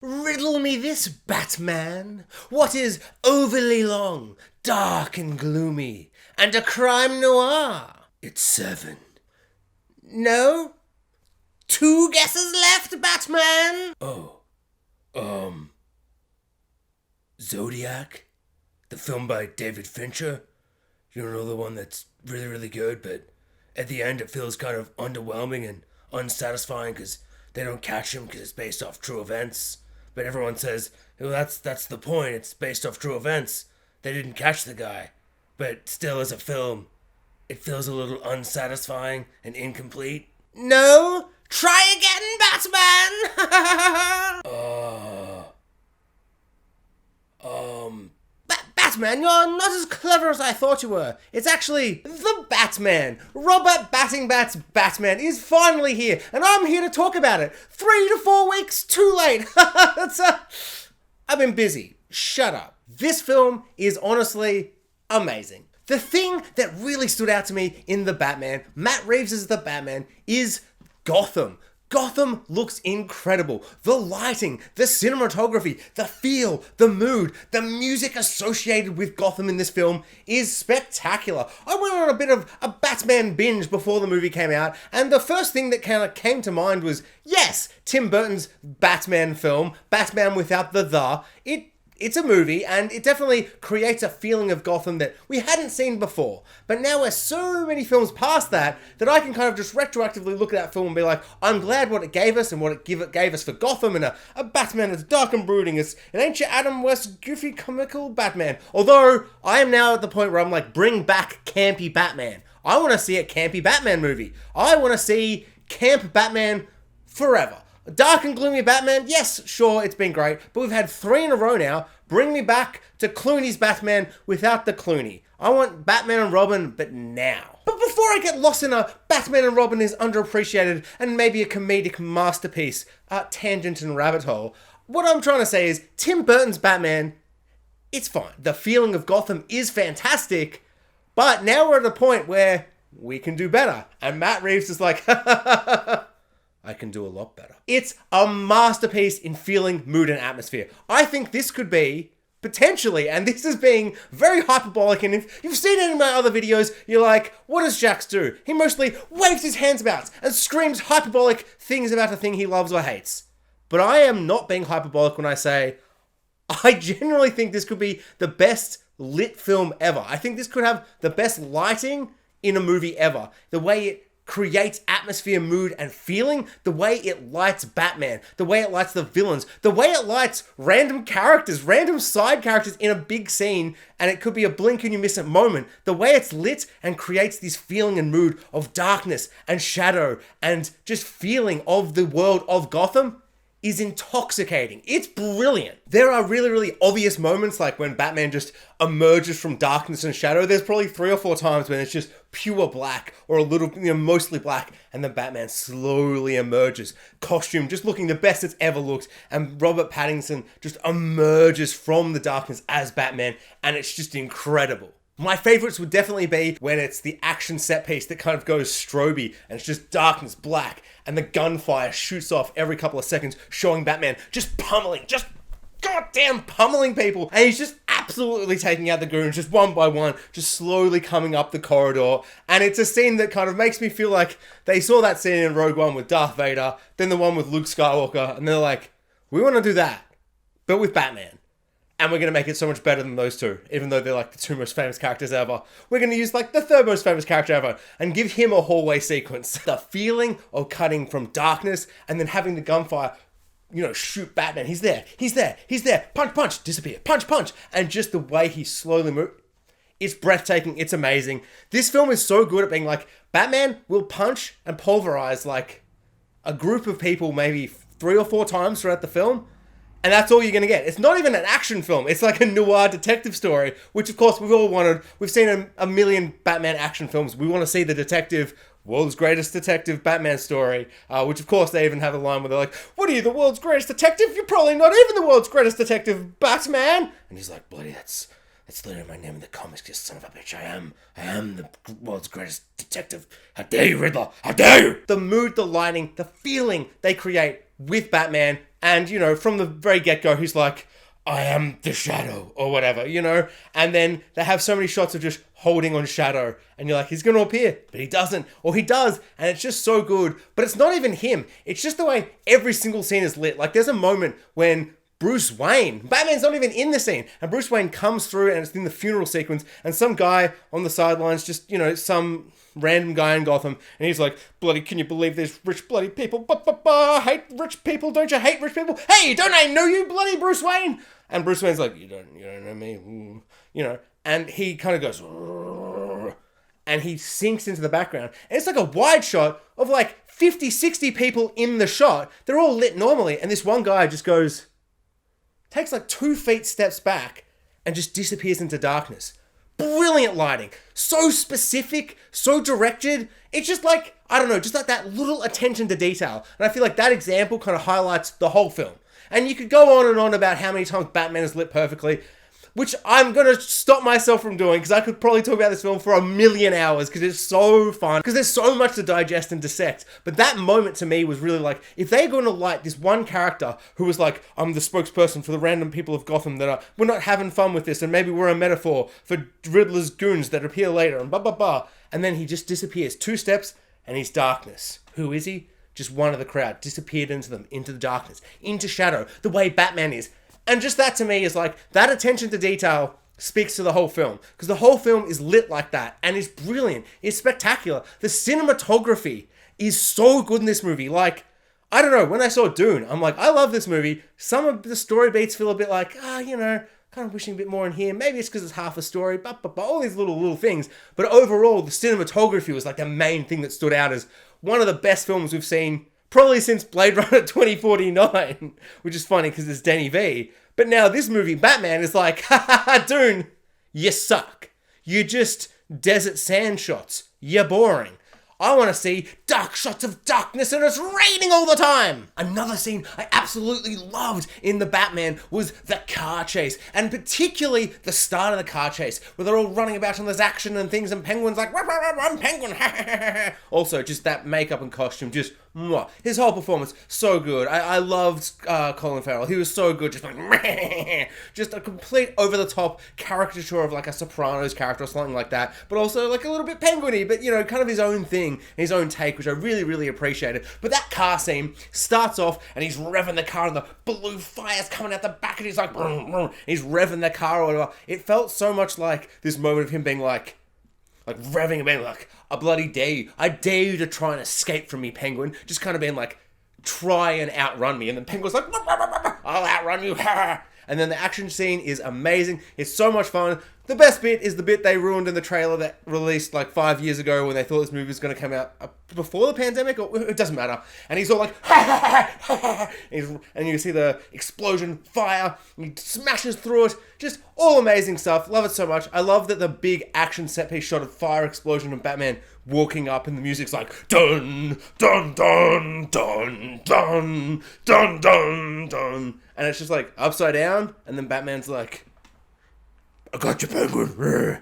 Riddle me this, Batman. What is overly long, dark and gloomy, and a crime noir? It's 7. No? 2 guesses left, Batman? Zodiac? The film by David Fincher? You know, the one that's really, really good, but at the end it feels kind of underwhelming and unsatisfying because they don't catch him because it's based off true events. But everyone says, well, that's the point, it's based off true events. They didn't catch the guy. But still, as a film, it feels a little unsatisfying and incomplete. No? Try again, Batman! Batman, you're not as clever as I thought you were. It's actually the Batman. Robert Battingbat's Batman is finally here, and I'm here to talk about it. 3 to 4 weeks too late. I've been busy. Shut up. This film is honestly amazing. The thing that really stood out to me in The Batman, Matt Reeves' The Batman, is Gotham. Gotham looks incredible. The lighting, the cinematography, the feel, the mood, the music associated with Gotham in this film is spectacular. I went on a bit of a Batman binge before the movie came out, and the first thing that kind of came to mind was, yes, Tim Burton's Batman film, Batman without the. It's a movie, and it definitely creates a feeling of Gotham that we hadn't seen before. But now we're so many films past that I can kind of just retroactively look at that film and be like, I'm glad what it gave us and what it gave us for Gotham, and a Batman that's dark and brooding. It's an ancient Adam West goofy comical Batman. Although, I am now at the point where I'm like, bring back campy Batman. I want to see a campy Batman movie. I want to see camp Batman forever. Dark and gloomy Batman, yes, sure, it's been great, but we've had 3 in a row now. Bring me back to Clooney's Batman without the Clooney. I want Batman and Robin, but now. But before I get lost in a Batman and Robin is underappreciated and maybe a comedic masterpiece, tangent and rabbit hole, what I'm trying to say is Tim Burton's Batman, it's fine. The feeling of Gotham is fantastic, but now we're at a point where we can do better. And Matt Reeves is like, I can do a lot better. It's a masterpiece in feeling, mood, and atmosphere. I think this could be, potentially, and this is being very hyperbolic, and if you've seen any of my other videos, you're like, what does Jax do? He mostly waves his hands about and screams hyperbolic things about a thing he loves or hates. But I am not being hyperbolic when I say, I genuinely think this could be the best lit film ever. I think this could have the best lighting in a movie ever. The way it creates atmosphere, mood, and feeling, the way it lights Batman, the way it lights the villains, the way it lights random characters, random side characters in a big scene, and it could be a blink and you miss it moment. The way it's lit and creates this feeling and mood of darkness and shadow and just feeling of the world of Gotham is intoxicating. It's brilliant. There are really, really obvious moments, like when Batman just emerges from darkness and shadow. There's probably 3 or 4 times when it's just pure black or a little, mostly black, and then Batman slowly emerges. Costume just looking the best it's ever looked, and Robert Pattinson just emerges from the darkness as Batman, and it's just incredible. My favorites would definitely be when it's the action set piece that kind of goes stroby and it's just darkness, black, and the gunfire shoots off every couple of seconds, showing Batman just pummeling, just goddamn pummeling people. And he's just absolutely taking out the goons just one by one, just slowly coming up the corridor. And it's a scene that kind of makes me feel like they saw that scene in Rogue One with Darth Vader, then the one with Luke Skywalker, and they're like, we want to do that, but with Batman. And we're going to make it so much better than those two, even though they're like the 2 most famous characters ever. We're going to use like the 3rd most famous character ever and give him a hallway sequence. The feeling of cutting from darkness and then having the gunfire, shoot Batman. He's there. Punch, punch, disappear. Punch, punch. And just the way he slowly moves. It's breathtaking. It's amazing. This film is so good at being like, Batman will punch and pulverize like a group of people maybe 3 or 4 times throughout the film. And that's all you're going to get. It's not even an action film. It's like a noir detective story, which of course we've all wanted. We've seen a million Batman action films. We want to see the detective, world's greatest detective Batman story, which of course they even have a line where they're like, what are you, the world's greatest detective? You're probably not even the world's greatest detective, Batman. And he's like, bloody, that's literally my name in the comics, you son of a bitch. I am the world's greatest detective. How dare you, Riddler? How dare you? The mood, the lighting, the feeling they create with Batman And, you know, from the very get-go, he's like, I am the Shadow, or whatever, you know? And then they have so many shots of just holding on Shadow, and you're like, he's going to appear, but he doesn't, or he does, and it's just so good. But it's not even him. It's just the way every single scene is lit. Like, there's a moment when Bruce Wayne, Batman's not even in the scene, and Bruce Wayne comes through, and it's in the funeral sequence, and some guy on the sidelines, just, you know, some random guy in Gotham, and he's like, bloody, can you believe there's rich bloody people? Hate rich people, don't you hate rich people? Hey, don't I know you, bloody Bruce Wayne? And Bruce Wayne's like, you don't know me, you know, and he kind of goes, and he sinks into the background, and it's like a wide shot of like 50, 60 people in the shot. They're all lit normally, and this one guy just goes, takes like 2 feet steps back and just disappears into darkness. Brilliant lighting. So specific, so directed. It's just like, I don't know, just like that little attention to detail. And I feel like that example kind of highlights the whole film. And you could go on and on about how many times Batman is lit perfectly, which I'm going to stop myself from doing because I could probably talk about this film for a million hours because it's so fun, because there's so much to digest and dissect. But that moment to me was really like, if they're going to light this one character who was like, I'm the spokesperson for the random people of Gotham that are, we're not having fun with this, and maybe we're a metaphor for Riddler's goons that appear later, and blah, blah, blah. And then he just disappears 2 steps and he's darkness. Who is he? Just one of the crowd. Disappeared into them, into the darkness, into shadow, the way Batman is. And just that to me is like, that attention to detail speaks to the whole film. Because the whole film is lit like that. And it's brilliant. It's spectacular. The cinematography is so good in this movie. Like, I don't know, when I saw Dune, I'm like, I love this movie. Some of the story beats feel a bit like, you know, kind of wishing a bit more in here. Maybe it's because it's half a story, but all these little things. But overall, the cinematography was like the main thing that stood out as one of the best films we've seen probably since Blade Runner 2049, which is funny because it's Danny V. But now this movie, Batman, is like, ha ha ha, Dune, you suck. You just desert sand shots. You're boring. I want to see dark shots of darkness and it's raining all the time. Another scene I absolutely loved in the Batman was the car chase, and particularly the start of the car chase where they're all running about and there's action and things and Penguin's like, run Penguin. Also, just that makeup and costume, just mwah. His whole performance, so good. I loved Colin Farrell. He was so good, just like, just a complete over-the-top caricature of like a Sopranos character or something like that, but also like a little bit penguin-y, but you know, kind of his own thing, his own take, which I really, really appreciated. But that car scene starts off and he's revving the car and the blue fire's coming out the back and he's like, vroom, vroom. He's revving the car or whatever. It felt so much like this moment of him being like revving and being like, I bloody dare you. I dare you to try and escape from me, Penguin. Just kind of being like, try and outrun me. And then Penguin's like, I'll outrun you. And then the action scene is amazing. It's so much fun. The best bit is the bit they ruined in the trailer that released like 5 years ago when they thought this movie was going to come out before the pandemic, or it doesn't matter. And he's all like, and you see the explosion, fire, and he smashes through it. Just all amazing stuff. Love it so much. I love that the big action set piece shot of fire explosion and Batman walking up and the music's like, dun, dun, dun, dun, dun, dun, dun, dun. And it's just like upside down, and then Batman's like, I got you, Penguin.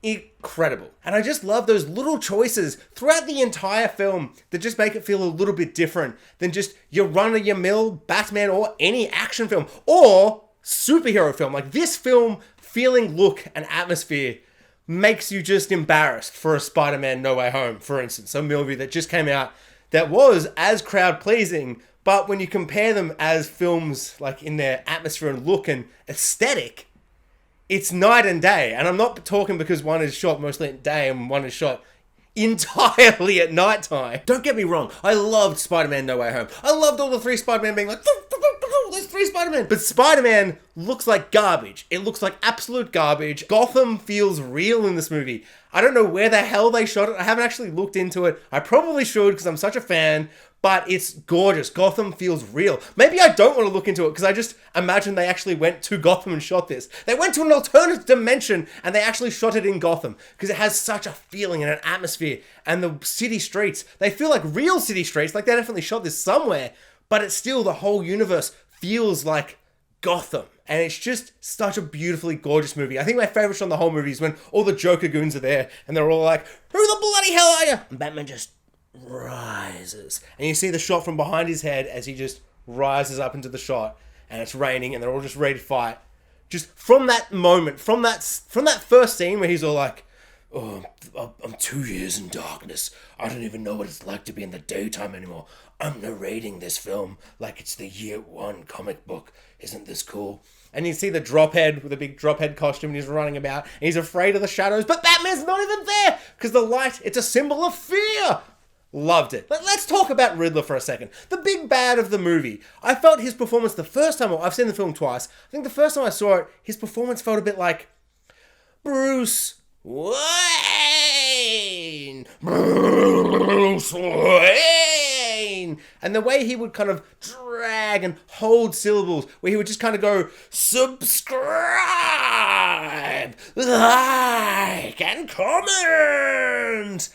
Incredible. And I just love those little choices throughout the entire film that just make it feel a little bit different than just your run-of-your-mill Batman or any action film or superhero film. Like this film, feeling, look, and atmosphere makes you just embarrassed for a Spider-Man No Way Home, for instance. A movie that just came out that was as crowd-pleasing, but when you compare them as films like in their atmosphere and look and aesthetic, it's night and day. And I'm not talking because one is shot mostly at day and one is shot entirely at nighttime. Don't get me wrong. I loved Spider-Man No Way Home. I loved all the 3 Spider-Man being like, there's 3 Spider-Man. But Spider-Man looks like garbage. It looks like absolute garbage. Gotham feels real in this movie. I don't know where the hell they shot it. I haven't actually looked into it. I probably should because I'm such a fan. But it's gorgeous. Gotham feels real. Maybe I don't want to look into it because I just imagine they actually went to Gotham and shot this. They went to an alternate dimension and they actually shot it in Gotham because it has such a feeling and an atmosphere. And the city streets, they feel like real city streets. Like they definitely shot this somewhere. But it's still, the whole universe feels like Gotham. And it's just such a beautifully gorgeous movie. I think my favorite shot in the whole movie is when all the Joker goons are there and they're all like, who the bloody hell are you? And Batman just rises. And you see the shot from behind his head as he just rises up into the shot, and it's raining, and they're all just ready to fight. Just from that moment, from that first scene where he's all like, "Oh, I'm 2 years in darkness. I don't even know what it's like to be in the daytime anymore. I'm narrating this film like it's the year one comic book. Isn't this cool?" And you see the drophead with a big drophead costume, and he's running about, and he's afraid of the shadows, but Batman's not even there, because the light, it's a symbol of fear. Loved it. Let's talk about Riddler for a second. The big bad of the movie. I felt his performance the first time, I've seen the film twice, I think the first time I saw it, his performance felt a bit like Bruce Wayne. Bruce Wayne. And the way he would kind of drag and hold syllables, where he would just kind of go, subscribe, like, and comment.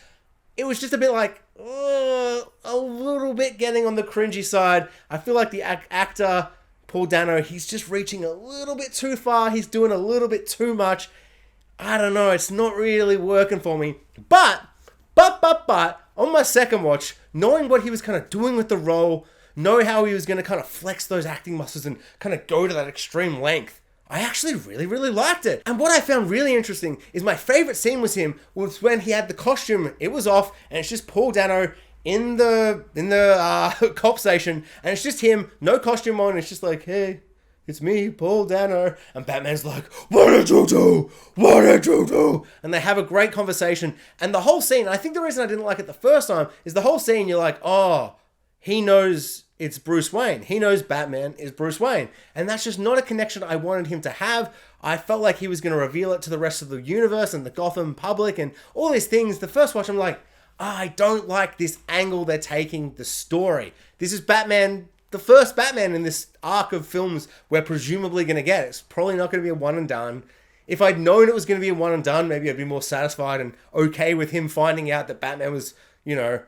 It was just a bit like, a little bit getting on the cringy side. I feel like the actor, Paul Dano, he's just reaching a little bit too far. He's doing a little bit too much. I don't know, it's not really working for me. But, on my second watch, knowing what he was kind of doing with the role, know how he was going to kind of flex those acting muscles and kind of go to that extreme length, I actually really, really liked it. And what I found really interesting is my favorite scene was when he had the costume, it was off, and it's just Paul Dano in the cop station, and it's just him, no costume on, it's just like, hey, it's me, Paul Dano. And Batman's like, what did you do? What did you do? And they have a great conversation. And the whole scene, I think the reason I didn't like it the first time is the whole scene, you're like, oh, he knows it's Bruce Wayne. He knows Batman is Bruce Wayne. And that's just not a connection I wanted him to have. I felt like he was going to reveal it to the rest of the universe and the Gotham public and all these things. The first watch, I'm like, I don't like this angle they're taking the story. This is Batman, the first Batman in this arc of films we're presumably going to get. It's probably not going to be a one and done. If I'd known it was going to be a one and done, maybe I'd be more satisfied and okay with him finding out that Batman was,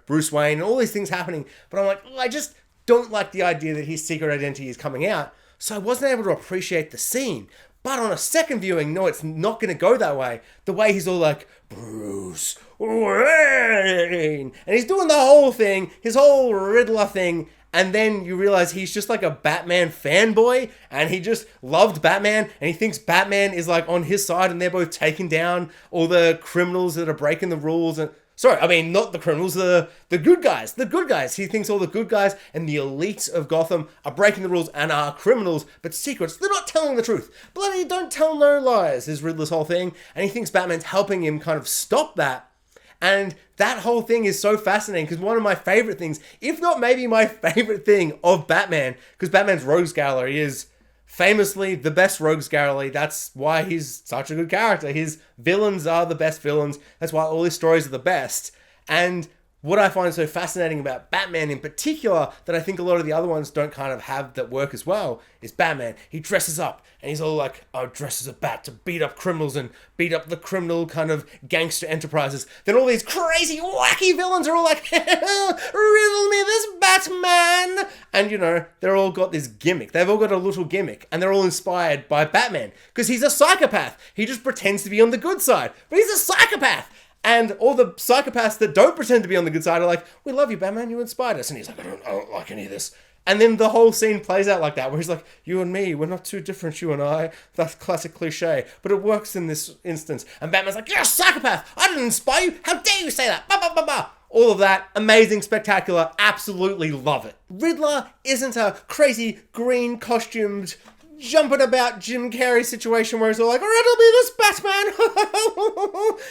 Bruce Wayne and all these things happening. But I'm like, I just don't like the idea that his secret identity is coming out. So I wasn't able to appreciate the scene. But on a second viewing, no, it's not going to go that way. The way he's all like, Bruce Wayne. And he's doing the whole thing, his whole Riddler thing. And then you realize he's just like a Batman fanboy. And he just loved Batman. And he thinks Batman is like on his side. And they're both taking down all the criminals that are breaking the rules. And sorry, I mean, not the criminals, the good guys. The good guys. He thinks all the good guys and the elites of Gotham are breaking the rules and are criminals, but secrets. They're not telling the truth. Bloody don't tell no lies is Riddler's whole thing. And he thinks Batman's helping him kind of stop that. And that whole thing is so fascinating because one of my favorite things, if not maybe my favorite thing of Batman, because Batman's rogues gallery is famously the best rogues gallery. That's why he's such a good character. His villains are the best villains. That's why all his stories are the best. And what I find so fascinating about Batman in particular, that I think a lot of the other ones don't kind of have that work as well, is Batman. He dresses up and he's all like, I dress as a bat to beat up criminals and beat up the criminal kind of gangster enterprises. Then all these crazy, wacky villains are all like, riddle me this, Batman. And they're all got this gimmick. They've all got a little gimmick and they're all inspired by Batman because he's a psychopath. He just pretends to be on the good side, but he's a psychopath. And all the psychopaths that don't pretend to be on the good side are like, we love you, Batman, you inspired us. And he's like, I don't like any of this. And then the whole scene plays out like that, where he's like, you and me, we're not too different, you and I. That's classic cliche, but it works in this instance. And Batman's like, you're a psychopath. I didn't inspire you. How dare you say that? Bah, bah, bah, bah. All of that, amazing, spectacular, absolutely love it. Riddler isn't a crazy green costumed jumping about Jim Carrey situation where he's all like, riddle me this, Batman.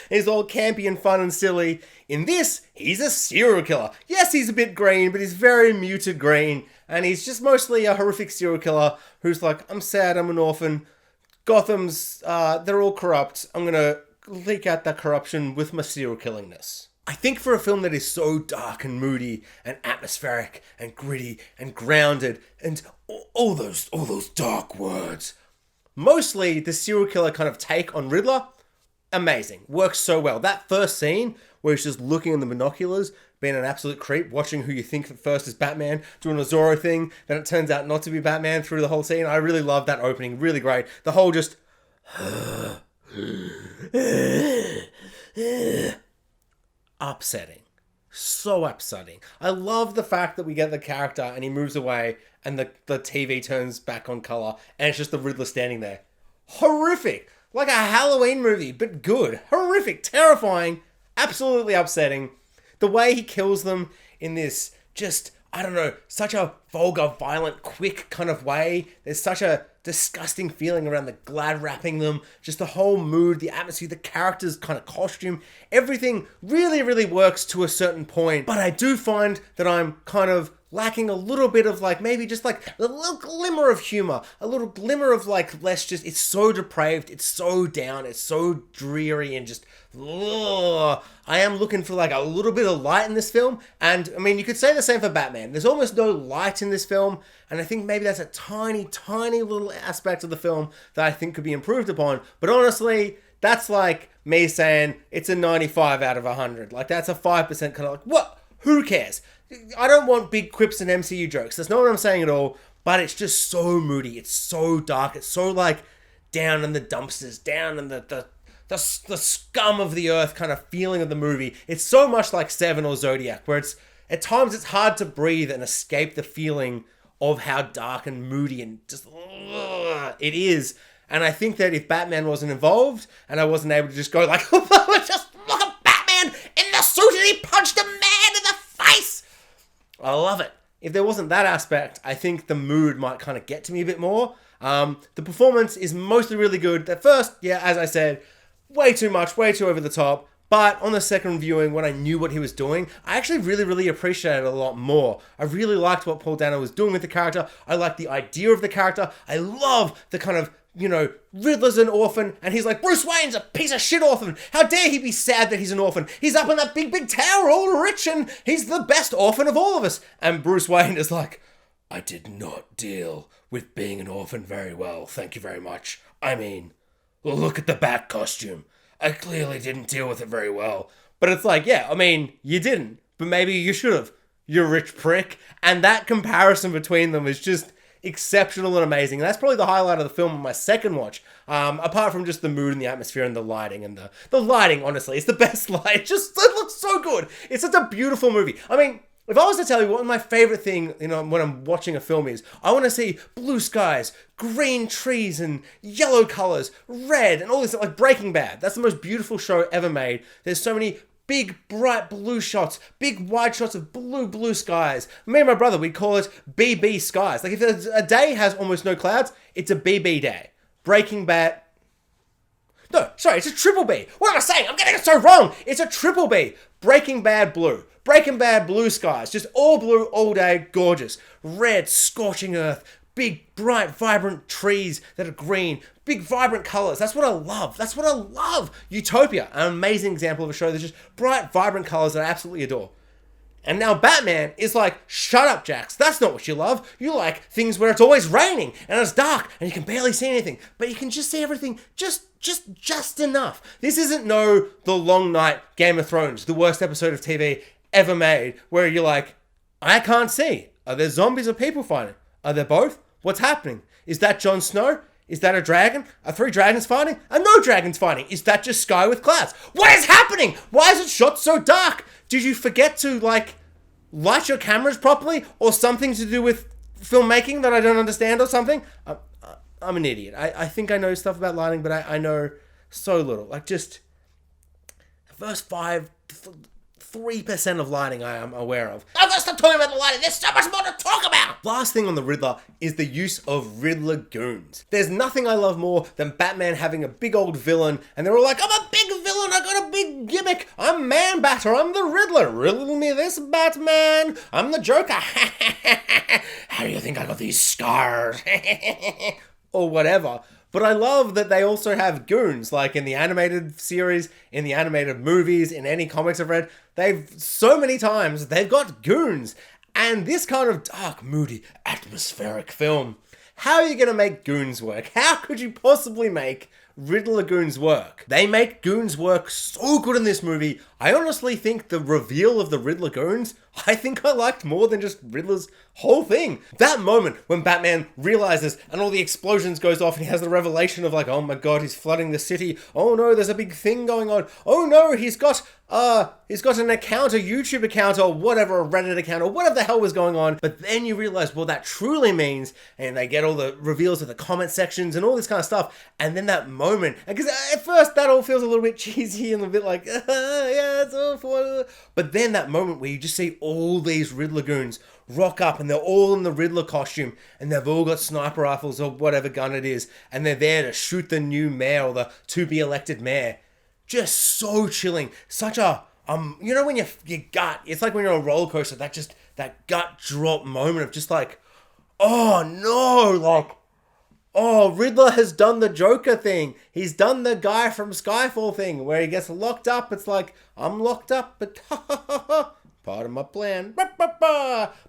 He's all campy and fun and silly. In this, he's a serial killer. Yes, he's a bit green, but he's very muted green. And he's just mostly a horrific serial killer who's like, I'm sad, I'm an orphan. Gotham's, they're all corrupt. I'm going to leak out that corruption with my serial killingness. I think for a film that is so dark and moody and atmospheric and gritty and grounded and all those dark words, mostly the serial killer kind of take on Riddler, amazing. Works so well. That first scene where he's just looking in the binoculars, being an absolute creep, watching who you think at first is Batman, doing a Zorro thing, then it turns out not to be Batman through the whole scene. I really love that opening. Really great. The whole just upsetting. So upsetting. I love the fact that we get the character and he moves away and the TV turns back on color, and it's just the Riddler standing there. Horrific. Like a Halloween movie, but good. Horrific, terrifying, absolutely upsetting. The way he kills them in this just, I don't know, such a vulgar, violent, quick kind of way. There's such a disgusting feeling around the glad wrapping them. Just the whole mood, the atmosphere, the characters' kind of costume. Everything really, really works to a certain point. But I do find that I'm kind of lacking a little bit of like, maybe just like a little glimmer of humor, a little glimmer of like less just, it's so depraved, it's so down, it's so dreary and just, ugh. I am looking for like a little bit of light in this film. And I mean, you could say the same for Batman. There's almost no light in this film. And I think maybe that's a tiny, tiny little aspect of the film that I think could be improved upon. But honestly, that's like me saying it's a 95 out of 100. Like that's a 5% kind of like, what? Who cares? I don't want big quips and MCU jokes. That's not what I'm saying at all. But it's just so moody. It's so dark. It's so like down in the dumpsters, down in the scum of the earth kind of feeling of the movie. It's so much like Seven or Zodiac, where it's at times it's hard to breathe and escape the feeling of how dark and moody and just it is. And I think that if Batman wasn't involved and I wasn't able to just go like, just look at Batman in the suit and he punched a man in the face. I love it. If there wasn't that aspect, I think the mood might kind of get to me a bit more. The performance is mostly really good. At first, yeah, as I said, way too much, way too over the top. But on the second viewing, when I knew what he was doing, I actually really, really appreciated it a lot more. I really liked what Paul Dano was doing with the character. I liked the idea of the character. I love the kind of, you know, Riddler's an orphan, and he's like, Bruce Wayne's a piece of shit orphan. How dare he be sad that he's an orphan? He's up in that big, big tower, all rich, and he's the best orphan of all of us. And Bruce Wayne is like, I did not deal with being an orphan very well, thank you very much. I mean, look at the Bat costume. I clearly didn't deal with it very well. But it's like, yeah, I mean, you didn't, but maybe you should have, you rich prick. And that comparison between them is just exceptional and amazing. And that's probably the highlight of the film on my second watch. Apart from just the mood and the atmosphere and the lighting. And the lighting, honestly, is the best light. It looks so good. It's such a beautiful movie. I mean, if I was to tell you what my favorite thing, you know, when I'm watching a film is, I want to see blue skies, green trees, and yellow colors, red, and all this, like Breaking Bad. That's the most beautiful show ever made. There's so many big, bright blue shots, big, wide shots of blue skies. Me and my brother, we call it BB skies. Like if a day has almost no clouds, it's a BB day. Breaking Bad. No, sorry, it's a triple B. What am I saying? I'm getting it so wrong. It's a triple B. Breaking Bad blue. Breaking Bad blue skies. Just all blue, all day, gorgeous. Red, scorching earth. Big, bright, vibrant trees that are green. Big, vibrant colors. That's what I love. That's what I love. Utopia, an amazing example of a show that's just bright, vibrant colors that I absolutely adore. And now Batman is like, shut up, Jax. That's not what you love. You like things where it's always raining and it's dark and you can barely see anything, but you can just see everything just enough. This isn't no The Long Night, Game of Thrones, the worst episode of TV ever made, where you're like, I can't see. Are there zombies or people fighting? Are there both? What's happening? Is that Jon Snow? Is that a dragon? Are 3 dragons fighting? Are no dragons fighting? Is that just sky with clouds? What is happening? Why is it shot so dark? Did you forget to, like, light your cameras properly? Or something to do with filmmaking that I don't understand or something? I'm an idiot. I think I know stuff about lighting, but I know so little. Like, just the first 3% of lighting I am aware of. I've got to stop talking about the lighting. There's so much more to talk about. Last thing on the Riddler is the use of Riddler goons. There's nothing I love more than Batman having a big old villain and they're all like, I'm a big villain, I got a big gimmick, I'm Man Batter, I'm the Riddler, riddle me this, Batman, I'm the Joker. How do you think I got these scars? Or whatever. But I love that they also have goons, like in the animated series, in the animated movies, in any comics I've read. So many times, they've got goons. And this kind of dark, moody, atmospheric film, how are you going to make goons work? How could you possibly make Riddler goons work. They make goons work so good in this movie. I honestly think the reveal of the Riddler goons, I think I liked more than just Riddler's whole thing. That moment when Batman realizes and all the explosions goes off and he has the revelation of like, oh my god, he's flooding the city. Oh no, there's a big thing going on. Oh no, he's got an account, a YouTube account or whatever, a Reddit account or whatever the hell was going on. But then you realize what that truly means, and they get all the reveals of the comment sections and all this kind of stuff. And then that moment, because at first that all feels a little bit cheesy and a bit like, yeah, it's awful. But then that moment where you just see all these Riddler goons rock up and they're all in the Riddler costume and they've all got sniper rifles or whatever gun it is, and they're there to shoot the new mayor or the to-be-elected mayor. Just so chilling. Such a, you know when your gut, it's like when you're on a roller coaster, that gut drop moment of just like, oh no, like, oh, Riddler has done the Joker thing. He's done the guy from Skyfall thing where he gets locked up. It's like, I'm locked up, but part of my plan.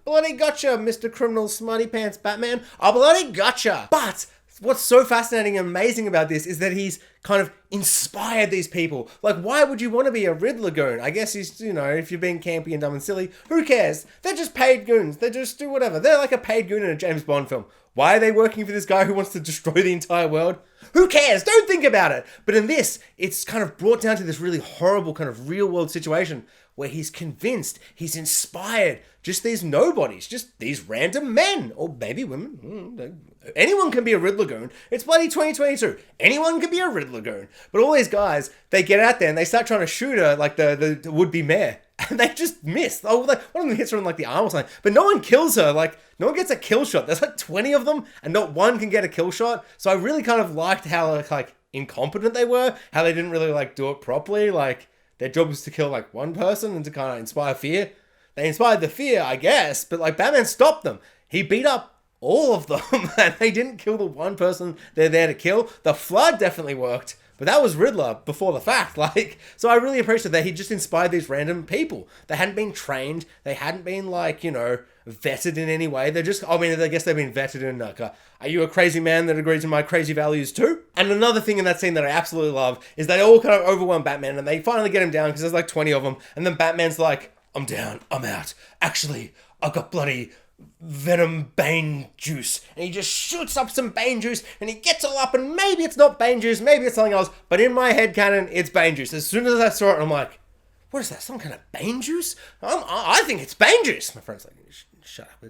Bloody gotcha, Mr. Criminal Smutty Pants Batman. I bloody gotcha. But what's so fascinating and amazing about this is that he's kind of inspired these people. Like, why would you want to be a Riddler goon? I guess he's, you know, if you're being campy and dumb and silly, who cares? They're just paid goons. They just do whatever. They're like a paid goon in a James Bond film. Why are they working for this guy who wants to destroy the entire world? Who cares? Don't think about it. But in this, it's kind of brought down to this really horrible kind of real world situation where he's convinced, he's inspired, just these nobodies, just these random men, or maybe women. Anyone can be a Riddler goon. It's bloody 2022. Anyone can be a Riddler goon. But all these guys, they get out there and they start trying to shoot her, like the would-be mayor. And they just miss. Oh, one of them hits her in like the arm or something. But no one kills her. Like, no one gets a kill shot. There's like 20 of them and not one can get a kill shot. So I really kind of liked how like incompetent they were. How they didn't really like do it properly. Like, their job was to kill like one person and to kind of inspire fear. They inspired the fear, I guess. But like, Batman stopped them. He beat up all of them. And they didn't kill the one person they're there to kill. The flood definitely worked. But that was Riddler before the fact, like, so I really appreciate that he just inspired these random people. They hadn't been trained. They hadn't been, like, you know, vetted in any way. They're just, I mean, I guess they've been vetted in, like, are you a crazy man that agrees with my crazy values too? And another thing in that scene that I absolutely love is they all kind of overwhelm Batman and they finally get him down because there's like 20 of them. And then Batman's like, I'm down, I'm out. Actually, I've got bloody venom bane juice, and he just shoots up some bane juice and he gets all up, and maybe it's not bane juice, maybe it's something else, but in my head canon it's bane juice. As soon as I saw it, I'm like, what is that, some kind of bane juice? I think it's bane juice. My friend's like, shut up,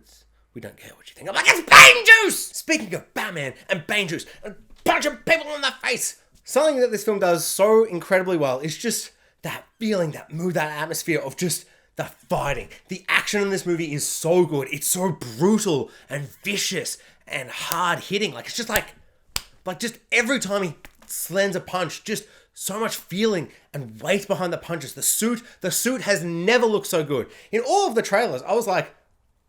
we don't care what you think. I'm like, it's bane juice. Speaking of Batman and bane juice and punching people in the face, something that this film does so incredibly well is just that feeling, that mood, that atmosphere of just the fighting. The action in this movie is so good. It's so brutal and vicious and hard hitting. Like, it's just like just every time he lands a punch, just so much feeling and weight behind the punches. The suit has never looked so good. In all of the trailers, I was like,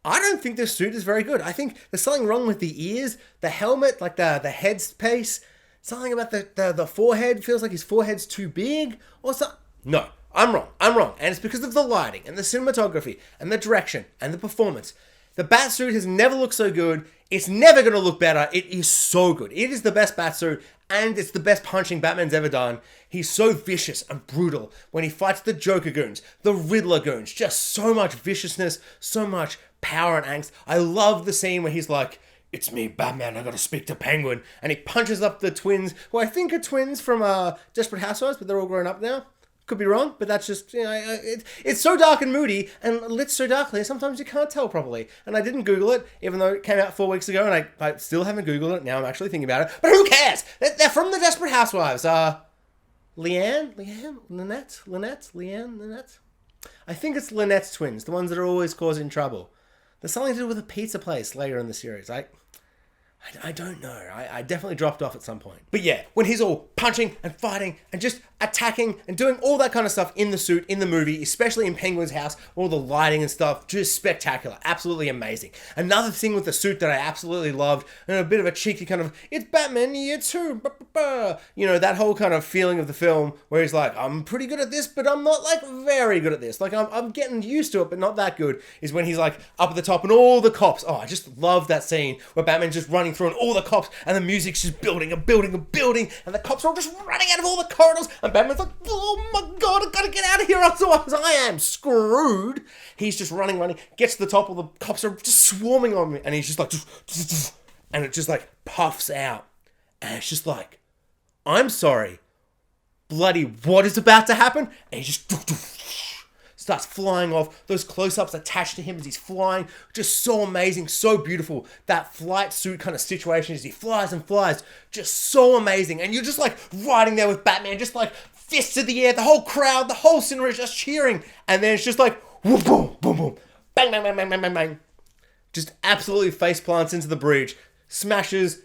I don't think this suit is very good. I think there's something wrong with the ears, the helmet, like the head space. Something about the forehead feels like his forehead's too big or something. No. I'm wrong. And it's because of the lighting and the cinematography and the direction and the performance. The Batsuit has never looked so good. It's never going to look better. It is so good. It is the best Batsuit, and it's the best punching Batman's ever done. He's so vicious and brutal when he fights the Joker goons, the Riddler goons. Just so much viciousness, so much power and angst. I love the scene where he's like, it's me, Batman, I gotta speak to Penguin. And he punches up the twins, who I think are twins from Desperate Housewives, but they're all grown up now. Could be wrong, but that's just, you know, it's so dark and moody and lit so darkly, sometimes you can't tell properly. And I didn't Google it, even though it came out 4 weeks ago, and I still haven't Googled it. Now I'm actually thinking about it. But who cares? They're from the Desperate Housewives. Leanne? Lynette? I think it's Lynette's twins, the ones that are always causing trouble. There's something to do with a pizza place later in the series. I don't know. I definitely dropped off at some point. But yeah, when he's all punching and fighting and just attacking and doing all that kind of stuff in the suit, in the movie, especially in Penguin's house, all the lighting and stuff, just spectacular. Absolutely amazing. Another thing with the suit that I absolutely loved, and a bit of a cheeky kind of, it's Batman year 2, you know, that whole kind of feeling of the film where he's like, I'm pretty good at this, but I'm not like very good at this. Like I'm getting used to it, but not that good, is when he's like up at the top and all the cops. Oh, I just love that scene where Batman's just running through and all the cops and the music's just building and building and building and the cops are all just running out of all the corridors and Batman's like, oh my god, I've got to get out of here, otherwise I am screwed. He's just running, gets to the top, all the cops are just swarming on me and he's just like, and it just like puffs out and it's just like, I'm sorry, bloody what is about to happen? And he just starts flying off. Those close-ups attached to him as he's flying. Just so amazing, so beautiful. That flight suit kind of situation as he flies and flies. Just so amazing. And you're just like riding there with Batman, just like fists to the air. The whole crowd, the whole cinema is just cheering. And then it's just like, whoop, boom, boom, boom. Bang, bang, bang, bang, bang, bang, bang. Just absolutely face plants into the bridge. Smashes,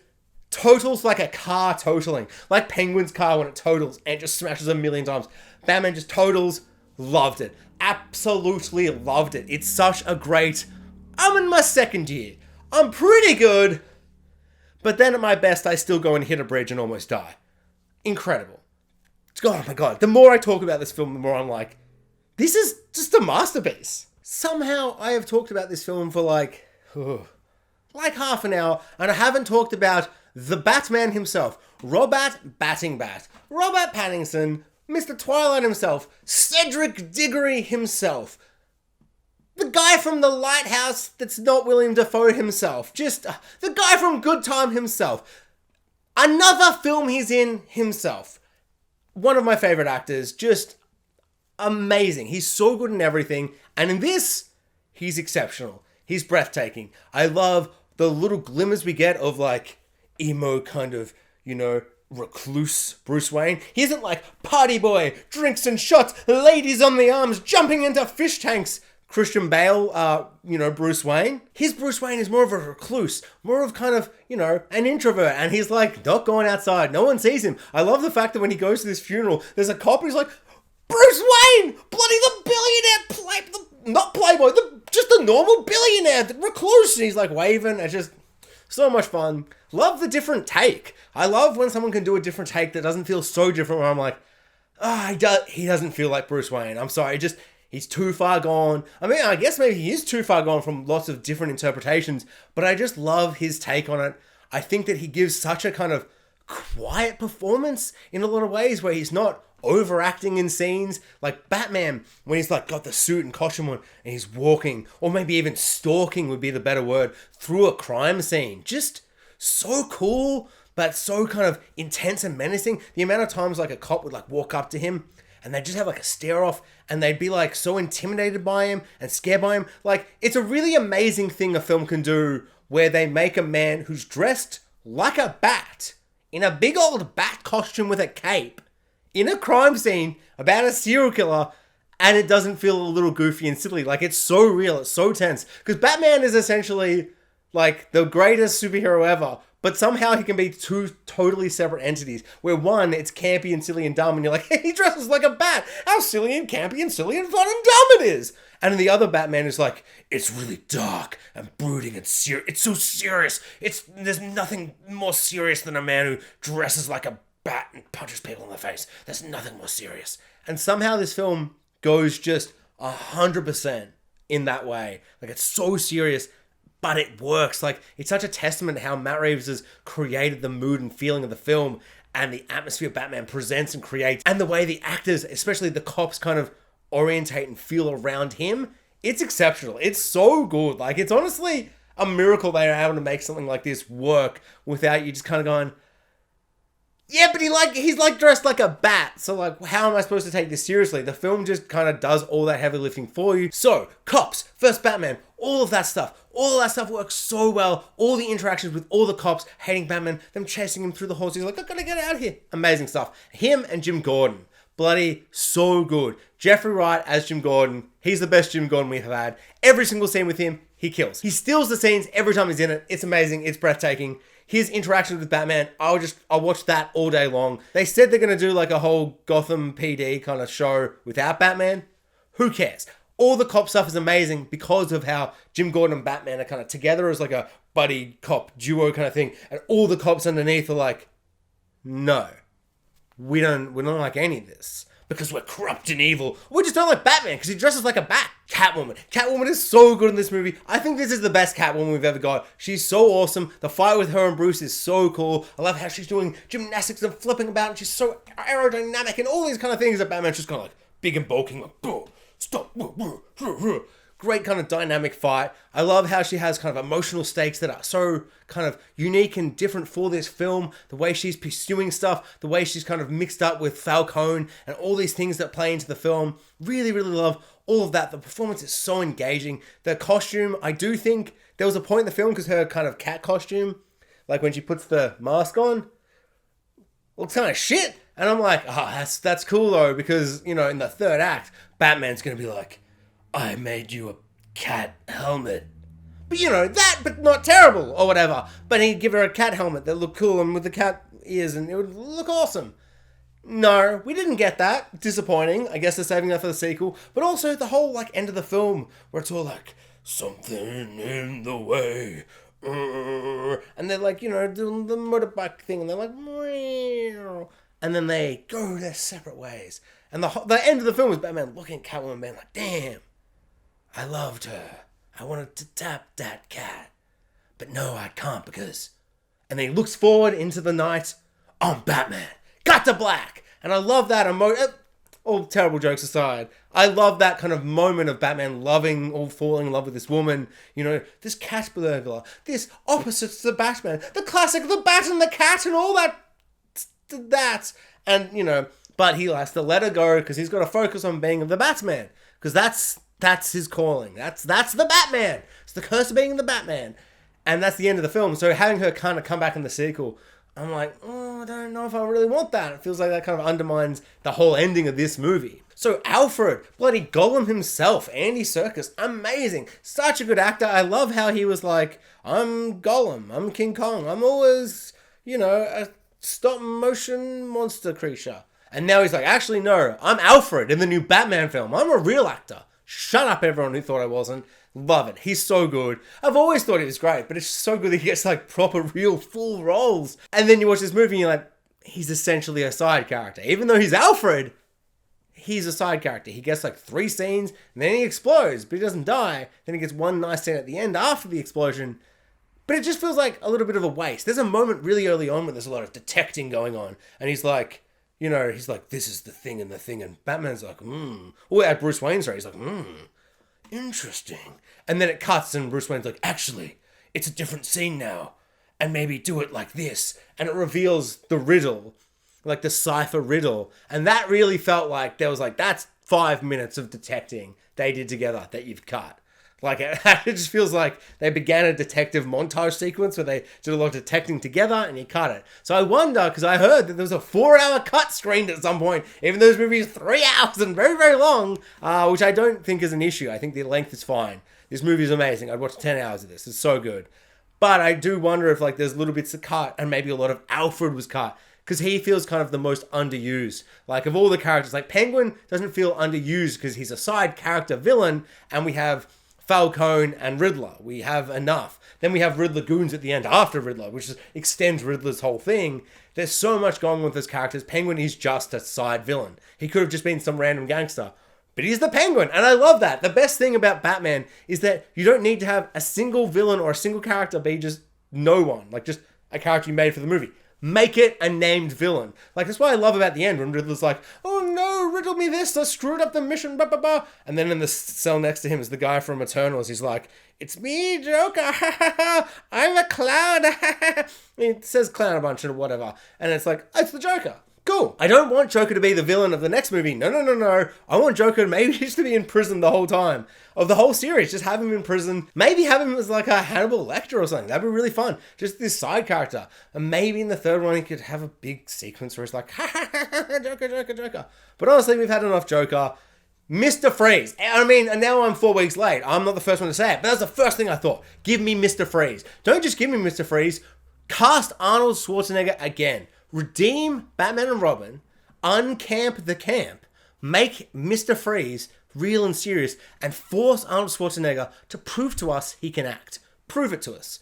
totals like a car totaling. Like Penguin's car when it totals and just smashes a million times. Batman just totals. Loved it. Absolutely loved it. It's such a great... I'm in my second year. I'm pretty good. But then at my best, I still go and hit a bridge and almost die. Incredible. Oh my god. The more I talk about this film, the more I'm like, this is just a masterpiece. Somehow I have talked about this film for like half an hour, and I haven't talked about the Batman himself. Robert Batting Bat. Robert Pattinson, Mr. Twilight himself, Cedric Diggory himself, the guy from The Lighthouse that's not William Dafoe himself, just the guy from Good Time himself, another film he's in himself. One of my favorite actors, just amazing. He's so good in everything, and in this, he's exceptional. He's breathtaking. I love the little glimmers we get of like emo kind of, recluse Bruce Wayne. He isn't like party boy, drinks and shots, ladies on the arms, jumping into fish tanks. Christian Bale, Bruce Wayne. His Bruce Wayne is more of a recluse, more of kind of, an introvert. And he's like not going outside. No one sees him. I love the fact that when he goes to this funeral, there's a cop and he's like, Bruce Wayne! Bloody the billionaire, not playboy, just the normal billionaire, the recluse. And he's like waving. It's just so much fun. Love the different take. I love when someone can do a different take that doesn't feel so different where I'm like, he doesn't feel like Bruce Wayne. I'm sorry, he's too far gone. I mean, I guess maybe he is too far gone from lots of different interpretations, but I just love his take on it. I think that he gives such a kind of quiet performance in a lot of ways where he's not overacting in scenes. Like Batman, when he's like got the suit and costume on and he's walking, or maybe even stalking would be the better word, through a crime scene. Just so cool, but so kind of intense and menacing. The amount of times like a cop would like walk up to him and they'd just have like a stare off and they'd be like so intimidated by him and scared by him. Like, it's a really amazing thing a film can do where they make a man who's dressed like a bat in a big old bat costume with a cape in a crime scene about a serial killer, and it doesn't feel a little goofy and silly. Like, it's so real, it's so tense. Because Batman is essentially like the greatest superhero ever, but somehow he can be two totally separate entities, where one, it's campy and silly and dumb, and you're like, hey, he dresses like a bat. How silly and campy and silly and fun and dumb it is. And the other Batman is like, it's really dark and brooding and serious. It's so serious. There's nothing more serious than a man who dresses like a bat and punches people in the face. There's nothing more serious. And somehow this film goes just 100% in that way. Like, it's so serious, but it works. Like, it's such a testament to how Matt Reeves has created the mood and feeling of the film and the atmosphere Batman presents and creates, and the way the actors, especially the cops, kind of orientate and feel around him. It's exceptional. It's so good. Like, it's honestly a miracle they are able to make something like this work without you just kind of going, yeah, but he's dressed like a bat. So like, how am I supposed to take this seriously? The film just kind of does all that heavy lifting for you. So, cops, first Batman, all of that stuff works so well. All the interactions with all the cops, hating Batman, them chasing him through the halls. He's like, I gotta get out of here. Amazing stuff. Him and Jim Gordon. Bloody so good. Jeffrey Wright as Jim Gordon. He's the best Jim Gordon we've had. Every single scene with him, he kills. He steals the scenes every time he's in it. It's amazing. It's breathtaking. His interactions with Batman, I'll watch that all day long. They said they're going to do like a whole Gotham PD kind of show without Batman. Who cares? All the cop stuff is amazing because of how Jim Gordon and Batman are kind of together as like a buddy cop duo kind of thing. And all the cops underneath are like, no, we don't like any of this. because we're corrupt and evil. We just don't like Batman because he dresses like a bat. Catwoman is so good in this movie. I think this is the best Catwoman we've ever got. She's so awesome. The fight with her and Bruce is so cool. I love how she's doing gymnastics and flipping about, and she's so aerodynamic and all these kind of things that Batman's just kind of like big and bulking, like, stop. Great kind of dynamic fight. I love how she has kind of emotional stakes that are so kind of unique and different for this film. The way she's pursuing stuff, the way she's kind of mixed up with Falcone and all these things that play into the film. Really, really love all of that. The performance is so engaging. The costume, I do think there was a point in the film because her kind of cat costume, like when she puts the mask on, looks kind of shit. And I'm like, that's cool though, because, you know, in the third act, Batman's going to be like, I made you a cat helmet. But you know, but not terrible, or whatever. But he'd give her a cat helmet that looked cool and with the cat ears, and it would look awesome. No, we didn't get that. Disappointing. I guess they're saving that for the sequel. But also the whole, like, end of the film, where it's all like, something in the way. And they're like, you know, doing the motorbike thing, and they're like, meow. And then they go their separate ways. And the end of the film is Batman looking at Catwoman being like, damn. I loved her. I wanted to tap that cat. But no, I can't because... And then he looks forward into the night. I'm Batman. Cut to black. And I love that all terrible jokes aside, I love that kind of moment of Batman loving or falling in love with this woman. You know, this cat burglar. This opposite to the Batman. The classic, the bat and the cat and all that. And, you know... But he has to let her go because he's got to focus on being the Batman. Because that's his calling. That's the Batman. It's the curse of being the Batman. And that's the end of the film. So having her kind of come back in the sequel, I'm like, I don't know if I really want that. It feels like that kind of undermines the whole ending of this movie. So Alfred, bloody Gollum himself, Andy Serkis, amazing. Such a good actor. I love how he was like, I'm Gollum. I'm King Kong. I'm always, you know, a stop motion monster creature. And now he's like, actually, no, I'm Alfred in the new Batman film. I'm a real actor. Shut up, everyone who thought I wasn't. Love it. He's so good. I've always thought he was great, but it's so good that he gets like proper, real, full roles. And then you watch this movie and you're like, he's essentially a side character. Even though he's Alfred, he's a side character. He gets like 3 scenes and then he explodes, but he doesn't die. Then he gets one nice scene at the end after the explosion. But it just feels like a little bit of a waste. There's a moment really early on where there's a lot of detecting going on. And he's like... You know, he's like, this is the thing. And Batman's like, Or at Bruce Wayne's right, he's like, interesting. And then it cuts and Bruce Wayne's like, actually, it's a different scene now. And maybe do it like this. And it reveals the riddle, like the cipher riddle. And that really felt like there was like, that's 5 minutes of detecting they did together that you've cut. Like, it just feels like they began a detective montage sequence where they did a lot of detecting together and you cut it. So I wonder, because I heard that there was a 4-hour cut screened at some point, even though this movie is 3 hours and very, very long, which I don't think is an issue. I think the length is fine. This movie is amazing. I'd watch 10 hours of this. It's so good. But I do wonder if, like, there's little bits of cut and maybe a lot of Alfred was cut. Because he feels kind of the most underused. Like, of all the characters, like, Penguin doesn't feel underused because he's a side character villain and we have... Falcone and Riddler. We have enough. Then we have Riddler goons at the end after Riddler, which extends Riddler's whole thing. There's so much going on with those characters. Penguin is just a side villain. He could have just been some random gangster. But he's the Penguin, and I love that. The best thing about Batman is that you don't need to have a single villain or a single character be just no one. Like, just a character you made for the movie. Make it a named villain. Like, that's what I love about the end, when Riddler's like, oh no, riddle me this, I screwed up the mission, blah, blah, blah. And then in the cell next to him is the guy from Eternals. He's like, it's me, Joker, I'm a clown. He says clown a bunch or whatever. And it's like, it's the Joker. Cool. I don't want Joker to be the villain of the next movie. No. I want Joker maybe just to be in prison the whole time. Of the whole series, just have him in prison. Maybe have him as like a Hannibal Lecter or something. That'd be really fun. Just this side character. And maybe in the third one he could have a big sequence where it's like, Joker. But honestly, we've had enough Joker. Mr. Freeze. I mean, and now I'm 4 weeks late. I'm not the first one to say it, but that's the first thing I thought. Give me Mr. Freeze. Don't just give me Mr. Freeze. Cast Arnold Schwarzenegger again. Redeem Batman and Robin, uncamp the camp, make Mr. Freeze real and serious, and force Arnold Schwarzenegger to prove to us he can act. Prove it to us.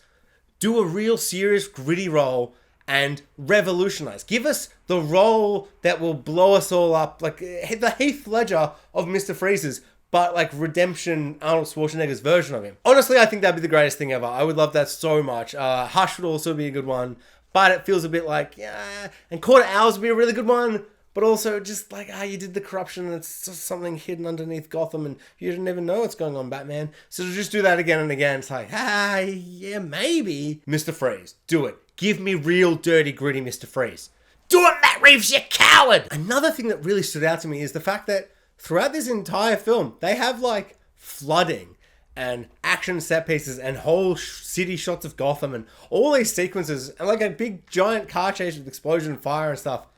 Do a real serious, gritty role, and revolutionize. Give us the role that will blow us all up, like the Heath Ledger of Mr. Freeze's, but like redemption, Arnold Schwarzenegger's version of him. Honestly, I think that'd be the greatest thing ever. I would love that so much. Hush would also be a good one, but it feels a bit like, yeah. And Quarter Hours would be a really good one, but also just like, you did the corruption and it's just something hidden underneath Gotham and you didn't even know what's going on, Batman. So to just do that again and again, it's like, yeah, maybe. Mr. Freeze, do it. Give me real dirty, gritty Mr. Freeze. Do it, Matt Reeves, you coward! Another thing that really stood out to me is the fact that throughout this entire film, they have like flooding and action set pieces and whole city shots of Gotham and all these sequences and like a big giant car chase with explosion and fire and stuff.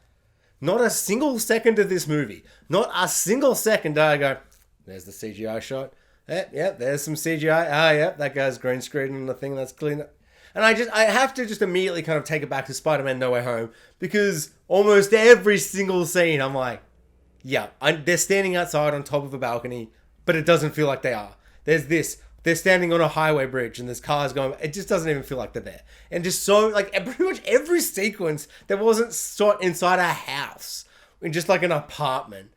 Not a single second of this movie, not a single second did I go, there's the CGI shot. Yeah, there's some CGI. Yeah, that guy's green screen and the thing that's clean. And I have to just immediately kind of take it back to Spider-Man No Way Home because almost every single scene I'm like, yeah, they're standing outside on top of a balcony, but it doesn't feel like they are. There's this. They're standing on a highway bridge and there's cars going. It just doesn't even feel like they're there. And just so, like, pretty much every sequence that wasn't shot inside a house, in just like an apartment.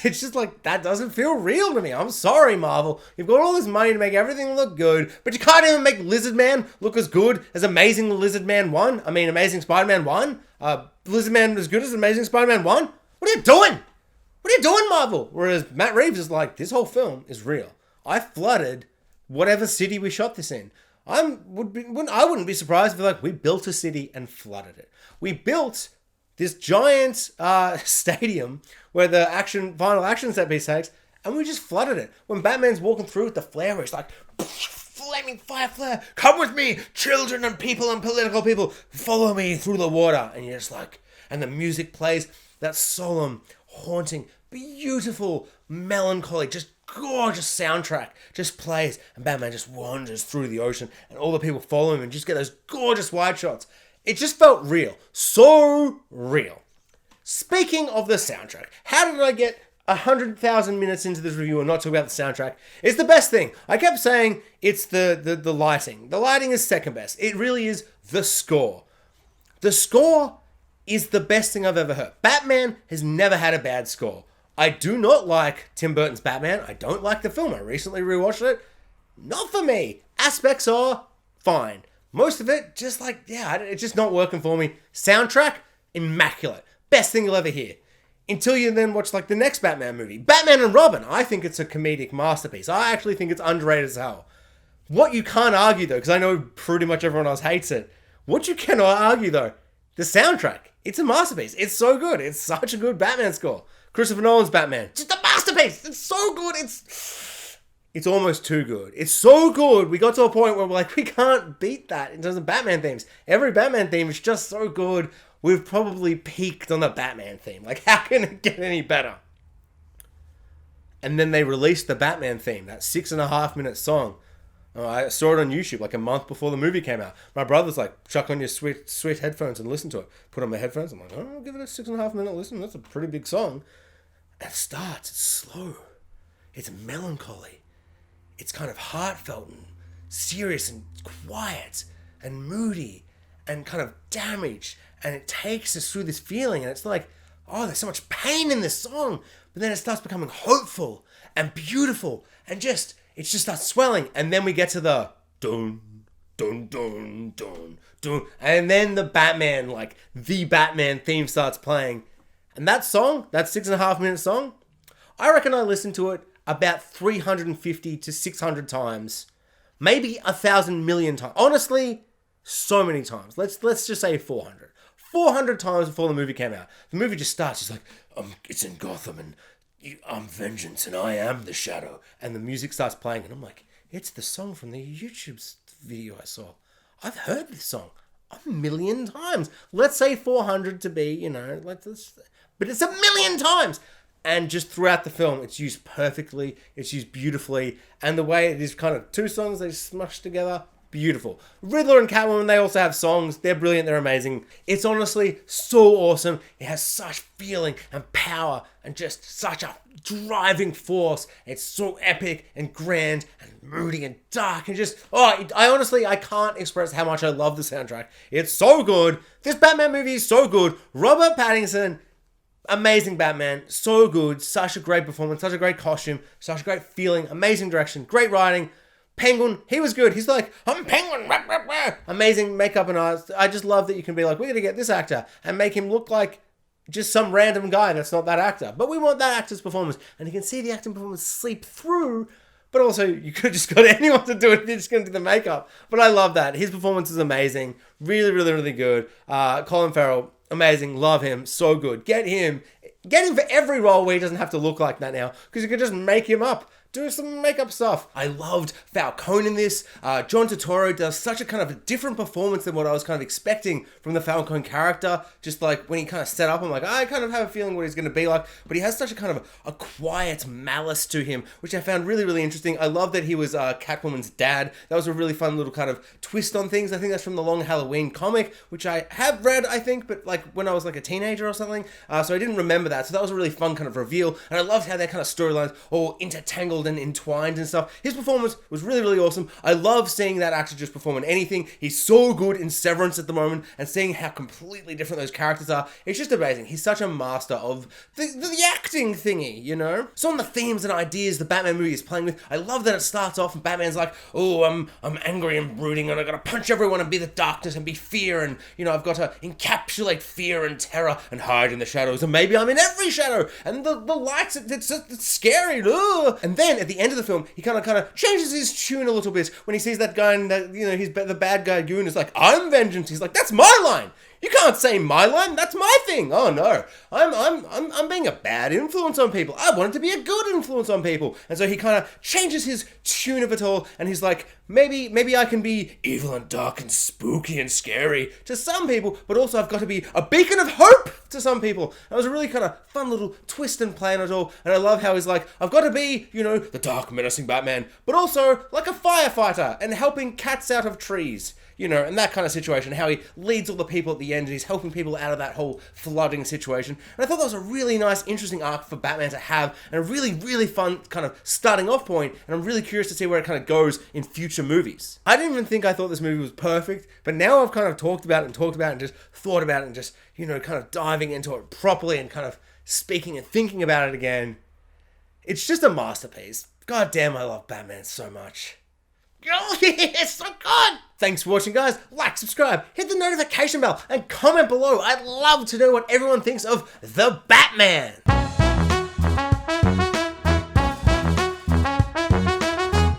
It's just like, that doesn't feel real to me. I'm sorry, Marvel. You've got all this money to make everything look good, but you can't even make Lizard Man look as good as Amazing Lizard Man 1. I mean, Amazing Spider-Man 1. Lizard Man as good as Amazing Spider-Man 1. What are you doing? What are you doing, Marvel? Whereas Matt Reeves is like, this whole film is real. I flooded whatever city we shot this in. I wouldn't be surprised if we built a city and flooded it. We built this giant stadium where the final action set piece takes, and we just flooded it. When Batman's walking through with the flare, it's like, flaming fire flare, come with me, children and people and political people, follow me through the water. And you're just like, and the music plays, that solemn, haunting, beautiful, melancholy, just gorgeous soundtrack just plays, and Batman just wanders through the ocean, and all the people follow him and just get those gorgeous wide shots. It just felt real. So real. Speaking of the soundtrack, how did I get 100,000 minutes into this review and not talk about the soundtrack? It's the best thing. I kept saying it's the lighting. The lighting is second best. It really is the score. The score is the best thing I've ever heard. Batman has never had a bad score. I do not like Tim Burton's Batman. I don't like the film. I recently rewatched it. Not for me. Aspects are fine. Most of it, just like, it's just not working for me. Soundtrack, immaculate. Best thing you'll ever hear. Until you then watch like the next Batman movie. Batman and Robin. I think it's a comedic masterpiece. I actually think it's underrated as hell. What you can't argue though, because I know pretty much everyone else hates it. What you cannot argue though, the soundtrack. It's a masterpiece. It's so good. It's such a good Batman score. Christopher Nolan's Batman. Just a masterpiece. It's so good. It's almost too good. It's so good. We got to a point where we're like, we can't beat that in terms of Batman themes. Every Batman theme is just so good. We've probably peaked on the Batman theme. Like, how can it get any better? And then they released the Batman theme, that 6.5-minute song. I saw it on YouTube like a month before the movie came out. My brother's like, chuck on your sweet headphones and listen to it. Put on my headphones. I'm like, I'll give it a 6.5-minute listen. That's a pretty big song. And it starts. It's slow. It's melancholy. It's kind of heartfelt and serious and quiet and moody and kind of damaged. And it takes us through this feeling. And it's like, oh, there's so much pain in this song. But then it starts becoming hopeful and beautiful and just... it just starts swelling, and then we get to the dun, dun, dun, dun, dun, and then the Batman theme starts playing. And that song, that 6.5-minute song, I reckon I listened to it about 350 to 600 times, maybe 1,000 million times. Honestly, so many times. Let's just say 400. 400 times before the movie came out. The movie just starts, it's like, it's in Gotham, and I'm vengeance and I am the shadow. And the music starts playing and I'm like, it's the song from the YouTube video I saw. I've heard this song 1,000,000 times. Let's say 400 to be, but it's 1,000,000 times. And just throughout the film, it's used perfectly. It's used beautifully. And the way it is kind of two songs they smush together, beautiful. Riddler and Catwoman, they also have songs. They're brilliant, they're amazing. It's honestly so awesome. It has such feeling and power and just such a driving force. It's so epic and grand and moody and dark and just, I can't express how much I love the soundtrack. It's so good. This Batman movie is so good. Robert Pattinson, amazing Batman, so good. Such a great performance, such a great costume, such a great feeling, amazing direction, great writing. Penguin, he was good. He's like, I'm Penguin. Rah, rah, rah. Amazing makeup and art. I just love that you can be like, we're going to get this actor and make him look like just some random guy that's not that actor. But we want that actor's performance. And you can see the acting performance sleep through. But also, you could have just got anyone to do it if you're just going to do the makeup. But I love that. His performance is amazing. Really, really, really good. Colin Farrell, amazing. Love him. So good. Get him for every role where he doesn't have to look like that now. Because you can just make him up. Do some makeup stuff. I loved Falcone in this. John Turturro does such a kind of a different performance than what I was kind of expecting from the Falcone character. Just like when he kind of set up, I'm like, I kind of have a feeling what he's going to be like. But he has such a kind of a quiet malice to him, which I found really, really interesting. I love that he was Catwoman's dad. That was a really fun little kind of twist on things. I think that's from the Long Halloween comic, which I have read, I think, but like when I was like a teenager or something. So I didn't remember that. So that was a really fun kind of reveal. And I loved how their kind of storylines all intertangled and entwined and stuff. His performance was really, really awesome. I love seeing that actor just perform in anything. He's so good in Severance at the moment, and seeing how completely different those characters are, it's just amazing. He's such a master of the acting thingy, you know? So on the themes and ideas the Batman movie is playing with, I love that it starts off and Batman's like, oh, I'm angry and brooding and I gotta punch everyone and be the darkness and be fear, and, you know, I've got to encapsulate fear and terror and hide in the shadows, and maybe I'm in every shadow, and the lights, it's scary, ugh. And then at the end of the film, he kind of changes his tune a little bit when he sees that guy, and you know, he's the bad guy goon is like, I'm vengeance. He's like, that's my line. You can't say my line. That's my thing. Oh no, I'm being a bad influence on people. I want it to be a good influence on people. And so he kind of changes his tune of it all, and he's like, maybe I can be evil and dark and spooky and scary to some people, but also I've got to be a beacon of hope to some people. That was a really kind of fun little twist and play on it all. And I love how he's like, I've got to be, you know, the dark menacing Batman, but also like a firefighter and helping cats out of trees. You know, and that kind of situation, how he leads all the people at the end and he's helping people out of that whole flooding situation. And I thought that was a really nice, interesting arc for Batman to have, and a really, really fun kind of starting off point, and I'm really curious to see where it kind of goes in future movies. I didn't even think I thought this movie was perfect, but now I've kind of talked about it and just thought about it and just, you know, kind of diving into it properly and kind of speaking and thinking about it again. It's just a masterpiece. God damn, I love Batman so much. Oh, it's so good! Thanks for watching, guys. Like, subscribe, hit the notification bell, and comment below. I'd love to know what everyone thinks of the Batman.